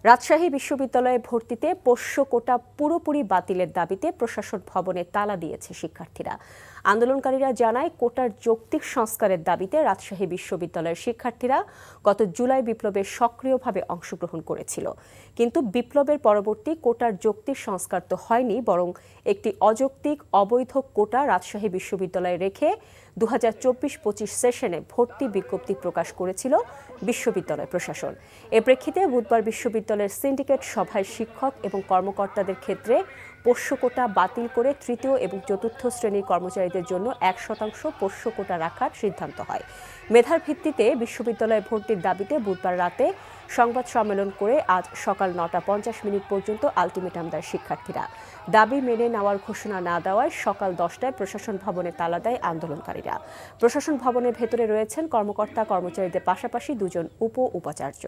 রাজশাহী বিশ্ববিদ্যালয়ে ভর্তিতে পোষ্য কোটা পুরোপুরি বাতিলের দাবিতে প্রশাসন ভবনে তালা দিয়েছে শিক্ষার্থীরা। আন্দোলনকারীরা জানায়, কোটার যৌক্তিক সংস্কারের দাবিতে রাজশাহী বিশ্ববিদ্যালয়ের শিক্ষার্থীরা গত জুলাই বিপ্লবে সক্রিয়ভাবে অংশগ্রহণ করেছিল। কিন্তু বিপ্লবের পরবর্তী কোটার যৌক্তিক সংস্কার তো হয়নি, বরং একটি অযৌক্তিক অবৈধ কোটা রাজশাহী বিশ্ববিদ্যালয়ে রেখে 2024-25 সেশনে ভর্তি বিজ্ঞপ্তি প্রকাশ করেছিল বিশ্ববিদ্যালয় প্রশাসন। এ প্রেক্ষিতে বুধবার বিশ্ববিদ্যালয়ের সিন্ডিকেট সভায় শিক্ষক এবং কর্মকর্তাদের ক্ষেত্রে পোষ্য কোটা বাতিল করে তৃতীয় এবং চতুর্থ শ্রেণীর কর্মচারীদের জন্য 1% পোষ্য কোটা রাখার সিদ্ধান্ত হয়। মেধার ভিত্তিতে বিশ্ববিদ্যালয়ে ভর্তির দাবিতে বুধবার রাতে সংবাদ সম্মেলন করে আজ সকাল 9:50 পর্যন্ত আলটিমেটাম দেয় শিক্ষার্থীরা। দাবি মেনে নেওয়ার ঘোষণা না দেওয়ায় সকাল 10টায় প্রশাসন ভবনে তালা দেয় আন্দোলনকারীরা। প্রশাসন ভবনের ভেতরে রয়েছেন কর্মকর্তা কর্মচারীদের পাশাপাশি 2 জন উপাচার্য।